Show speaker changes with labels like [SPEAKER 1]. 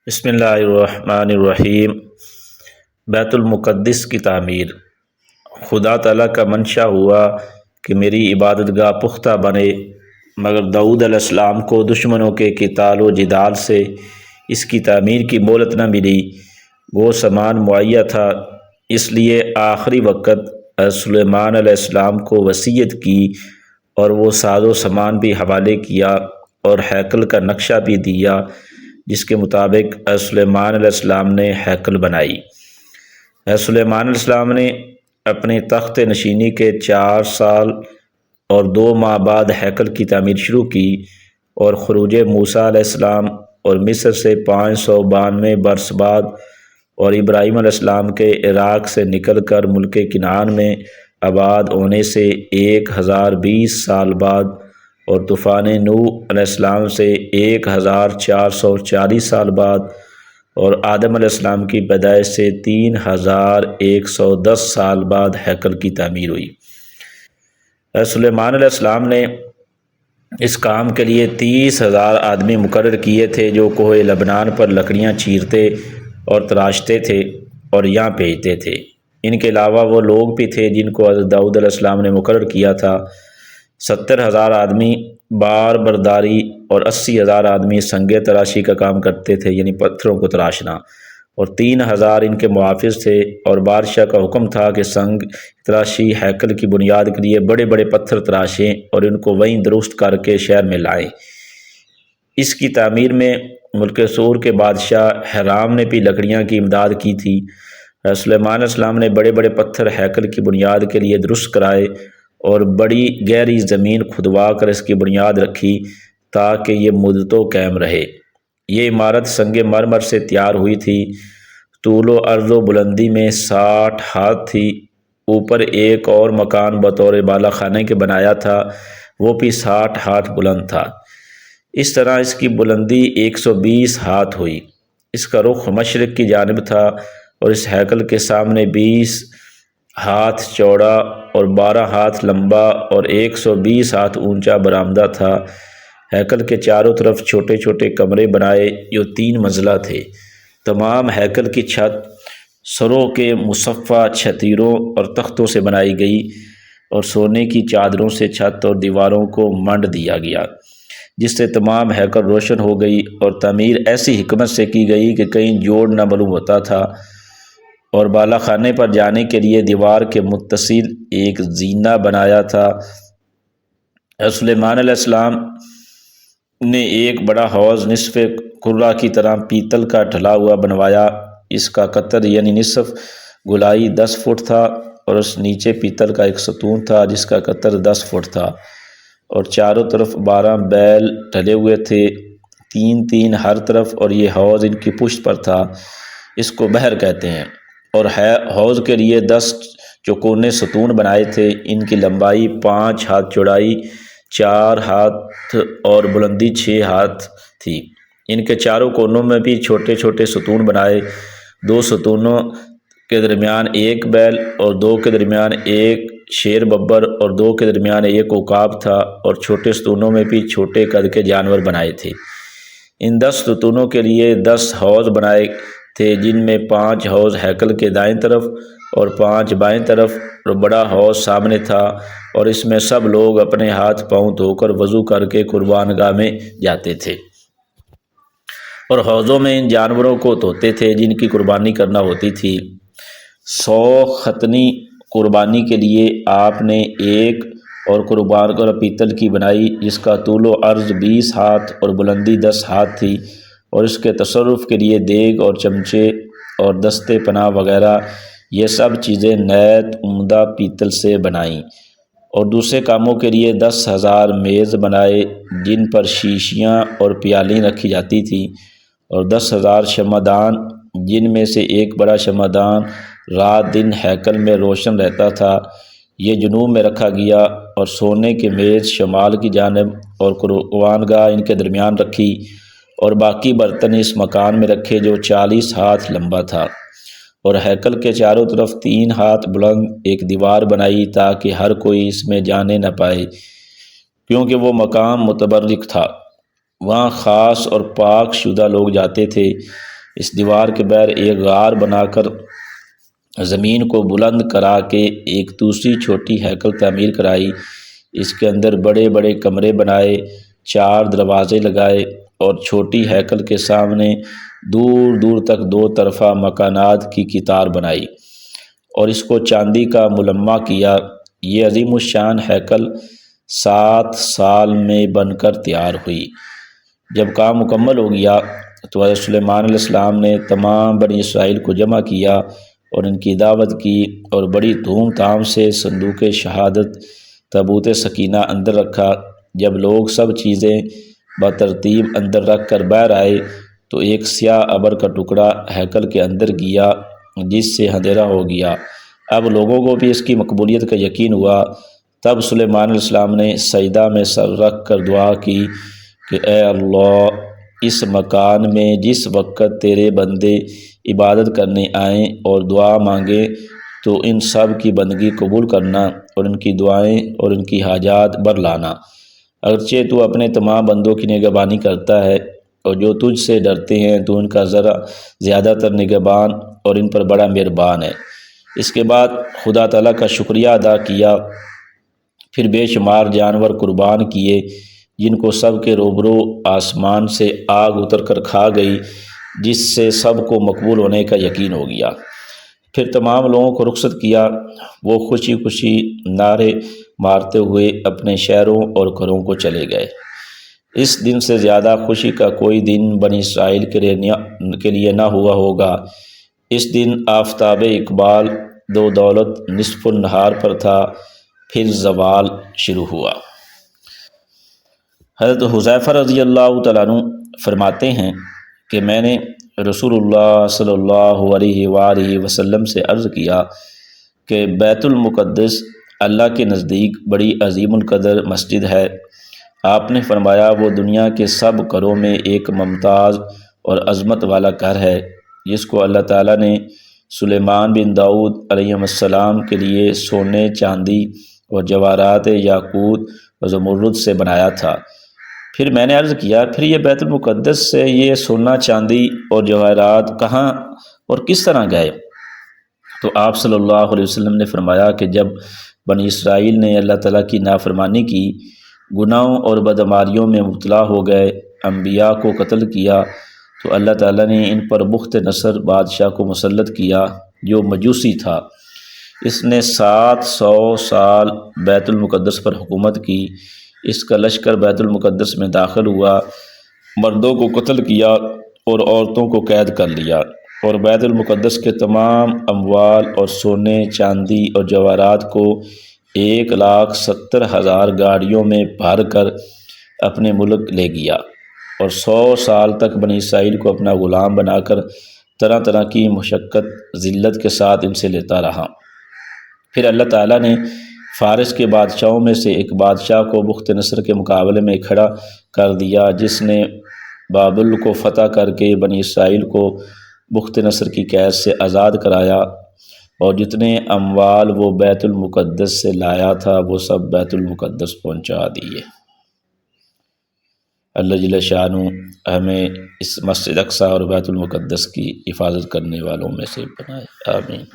[SPEAKER 1] بسم اللہ الرحمن الرحیم۔ بیت المقدس کی تعمیر۔ خدا تعالیٰ کا منشا ہوا کہ میری عبادت گاہ پختہ بنے، مگر داؤد علیہ السلام کو دشمنوں کے قتال و جدال سے اس کی تعمیر کی مہلت نہ ملی۔ وہ سامان مہیا تھا، اس لیے آخری وقت سلیمان علیہ السلام کو وصیت کی اور وہ ساز و سامان بھی حوالے کیا اور ہیکل کا نقشہ بھی دیا، جس کے مطابق سلیمان علیہ السلام نے ہیکل بنائی۔ سلیمان علیہ السلام نے اپنے تخت نشینی کے 4 سال اور 2 ماہ بعد ہیکل کی تعمیر شروع کی، اور خروج موسیٰ علیہ السلام اور مصر سے 592 برس بعد اور ابراہیم علیہ السلام کے عراق سے نکل کر ملک کنعان میں آباد ہونے سے 1020 سال بعد اور طوفان نوح علیہ السلام سے 1440 سال بعد اور آدم علیہ السلام کی پیدائش سے 3110 سال بعد ہیکل کی تعمیر ہوئی۔ سلیمان علیہ السلام نے اس کام کے لیے 30,000 آدمی مقرر کیے تھے، جو کوہ لبنان پر لکڑیاں چیرتے اور تراشتے تھے اور یہاں بھیجتے تھے۔ ان کے علاوہ وہ لوگ بھی تھے جن کو حضرت داؤد علیہ السلام نے مقرر کیا تھا۔ 70,000 آدمی بار برداری اور 80,000 آدمی سنگ تراشی کا کام کرتے تھے، یعنی پتھروں کو تراشنا، اور 3,000 ان کے محافظ تھے، اور بادشاہ کا حکم تھا کہ سنگ تراشی ہیکل کی بنیاد کے لیے بڑے بڑے پتھر تراشیں اور ان کو وہیں درست کر کے شہر میں لائیں۔ اس کی تعمیر میں ملک سور کے بادشاہ حرام نے بھی لکڑیاں کی امداد کی تھی۔ سلیمان علیہ السلام نے بڑے بڑے پتھر ہیکل کی بنیاد کے لیے درست کرائے اور بڑی گہری زمین کھدوا کر اس کی بنیاد رکھی تاکہ یہ مدتوں قائم رہے۔ یہ عمارت سنگ مرمر سے تیار ہوئی تھی، طول و عرض و بلندی میں 60 ہاتھ تھی۔ اوپر ایک اور مکان بطور بالا خانے کے بنایا تھا، وہ بھی 60 ہاتھ بلند تھا۔ اس طرح اس کی بلندی 120 ہاتھ ہوئی۔ اس کا رخ مشرق کی جانب تھا، اور اس ہیکل کے سامنے 20 ہاتھ چوڑا اور 12 ہاتھ لمبا اور 120 ہاتھ اونچا برآمدہ تھا۔ ہیکل کے چاروں طرف چھوٹے چھوٹے کمرے بنائے جو 3 منزلہ تھے۔ تمام ہیکل کی چھت سروں کے مصفہ چھتیروں اور تختوں سے بنائی گئی، اور سونے کی چادروں سے چھت اور دیواروں کو منڈ دیا گیا، جس سے تمام ہیکل روشن ہو گئی، اور تعمیر ایسی حکمت سے کی گئی کہ کہیں جوڑ نہ معلوم ہوتا تھا۔ اور بالا خانے پر جانے کے لیے دیوار کے متصل ایک زینہ بنایا تھا۔ سلیمان علیہ السلام نے ایک بڑا حوض نصف کرہ کی طرح پیتل کا ڈھلا ہوا بنوایا۔ اس کا قطر یعنی نصف گولائی 10 فٹ تھا، اور اس نیچے پیتل کا ایک ستون تھا جس کا قطر 10 فٹ تھا، اور چاروں طرف 12 بیل ڈھلے ہوئے تھے، 3 ہر طرف، اور یہ حوض ان کی پشت پر تھا۔ اس کو بحر کہتے ہیں۔ اور حوض کے لیے 10 چوکونے ستون بنائے تھے۔ ان کی لمبائی 5 ہاتھ، چوڑائی 4 ہاتھ اور بلندی 6 ہاتھ تھی۔ ان کے چاروں کونوں میں بھی چھوٹے چھوٹے ستون بنائے۔ 2 ستونوں کے درمیان 1 بیل، اور 2 کے درمیان 1 شیر ببر، اور 2 کے درمیان 1 عقاب تھا، اور چھوٹے ستونوں میں بھی چھوٹے قد کے جانور بنائے تھے۔ ان 10 ستونوں کے لیے 10 حوض بنائے تھے، جن میں 5 حوض ہیکل کے دائیں طرف اور 5 بائیں طرف، اور بڑا حوض سامنے تھا، اور اس میں سب لوگ اپنے ہاتھ پاؤں دھو کر وضو کر کے قربان گاہ میں جاتے تھے، اور حوضوں میں ان جانوروں کو دھوتے تھے جن کی قربانی کرنا ہوتی تھی۔ 100 ختنی قربانی کے لیے آپ نے ایک اور قربان کر پیتل کی بنائی، جس کا طول و عرض 20 ہاتھ اور بلندی 10 ہاتھ تھی، اور اس کے تصرف کے لیے دیگ اور چمچے اور دستے پناہ وغیرہ یہ سب چیزیں نیت عمدہ پیتل سے بنائیں۔ اور دوسرے کاموں کے لیے 10,000 میز بنائے، جن پر شیشیاں اور پیالیں رکھی جاتی تھیں، اور 10,000 شمعدان، جن میں سے ایک بڑا شمعدان رات دن ہیکل میں روشن رہتا تھا۔ یہ جنوب میں رکھا گیا، اور سونے کے میز شمال کی جانب اور قربان گاہ ان کے درمیان رکھی، اور باقی برتن اس مکان میں رکھے جو 40 ہاتھ لمبا تھا۔ اور ہیکل کے چاروں طرف 3 ہاتھ بلند ایک دیوار بنائی تاکہ ہر کوئی اس میں جانے نہ پائے، کیونکہ وہ مقام متبرک تھا، وہاں خاص اور پاک شدہ لوگ جاتے تھے۔ اس دیوار کے بغیر ایک غار بنا کر زمین کو بلند کرا کے ایک دوسری چھوٹی ہیکل تعمیر کرائی، اس کے اندر بڑے بڑے کمرے بنائے، 4 دروازے لگائے اور چھوٹی ہیکل کے سامنے دور دور تک 2 طرفہ مکانات کی قطار بنائی اور اس کو چاندی کا ملمع کیا۔ یہ عظیم الشان ہیکل 7 سال میں بن کر تیار ہوئی۔ جب کام مکمل ہو گیا تو حضرت سلیمان علیہ السلام نے تمام بنی اسرائیل کو جمع کیا اور ان کی دعوت کی اور بڑی دھوم دھام سے صندوق شہادت تابوت سکینہ اندر رکھا۔ جب لوگ سب چیزیں بترتیب اندر رکھ کر باہر آئے تو ایک سیاہ ابر کا ٹکڑا ہیکل کے اندر گیا جس سے اندھیرا ہو گیا۔ اب لوگوں کو بھی اس کی مقبولیت کا یقین ہوا۔ تب سلیمان علیہ السلام نے سجدہ میں سر رکھ کر دعا کی کہ اے اللہ، اس مکان میں جس وقت تیرے بندے عبادت کرنے آئیں اور دعا مانگیں تو ان سب کی بندگی قبول کرنا اور ان کی دعائیں اور ان کی حاجات بر لانا۔ اگرچہ تو اپنے تمام بندوں کی نگہبانی کرتا ہے اور جو تجھ سے ڈرتے ہیں تو ان کا ذرا زیادہ تر نگہبان اور ان پر بڑا مہربان ہے۔ اس کے بعد خدا تعالیٰ کا شکریہ ادا کیا، پھر بے شمار جانور قربان کیے جن کو سب کے روبرو آسمان سے آگ اتر کر کھا گئی، جس سے سب کو مقبول ہونے کا یقین ہو گیا۔ پھر تمام لوگوں کو رخصت کیا، وہ خوشی خوشی نعرے مارتے ہوئے اپنے شہروں اور گھروں کو چلے گئے۔ اس دن سے زیادہ خوشی کا کوئی دن بنی اسرائیل کے لیے نہ ہوا ہوگا۔ اس دن آفتاب اقبال دو دولت نصف النہار پر تھا، پھر زوال شروع ہوا۔ حضرت حذیفہ رضی اللہ تعالیٰ عنہ فرماتے ہیں کہ میں نے رسول اللہ صلی اللہ علیہ وآلہ وسلم سے عرض کیا کہ بیت المقدس اللہ کے نزدیک بڑی عظیم القدر مسجد ہے۔ آپ نے فرمایا وہ دنیا کے سب گھروں میں ایک ممتاز اور عظمت والا گھر ہے جس کو اللہ تعالیٰ نے سلیمان بن داؤد علیہ السلام کے لیے سونے، چاندی اور جواہرات یاقوت اور زمرد سے بنایا تھا۔ پھر میں نے عرض کیا پھر یہ بیت المقدس سے یہ سونا، چاندی اور جواہرات کہاں اور کس طرح گئے؟ تو آپ صلی اللہ علیہ وسلم نے فرمایا کہ جب بنی اسرائیل نے اللہ تعالیٰ کی نافرمانی کی، گناہوں اور بدعماریوں میں مبتلا ہو گئے، انبیاء کو قتل کیا، تو اللہ تعالیٰ نے ان پر بخت نصر بادشاہ کو مسلط کیا جو مجوسی تھا۔ اس نے 700 سال بیت المقدس پر حکومت کی۔ اس کا لشکر بیت المقدس میں داخل ہوا، مردوں کو قتل کیا اور عورتوں کو قید کر لیا، اور بیت المقدس کے تمام اموال اور سونے، چاندی اور جواہرات کو 1,70,000 گاڑیوں میں بھر کر اپنے ملک لے گیا، اور 100 سال تک بنی اسرائیل کو اپنا غلام بنا کر طرح طرح کی مشقت ذلت کے ساتھ ان سے لیتا رہا۔ پھر اللہ تعالیٰ نے فارس کے بادشاہوں میں سے ایک بادشاہ کو بخت نصر کے مقابلے میں کھڑا کر دیا، جس نے بابل کو فتح کر کے بنی اسرائیل کو بخت نصر کی قید سے آزاد کرایا، اور جتنے اموال وہ بیت المقدس سے لایا تھا وہ سب بیت المقدس پہنچا دیے۔ اللہ جل شانہ ہمیں اس مسجد اقصی اور بیت المقدس کی حفاظت کرنے والوں میں سے بنائے، آمین۔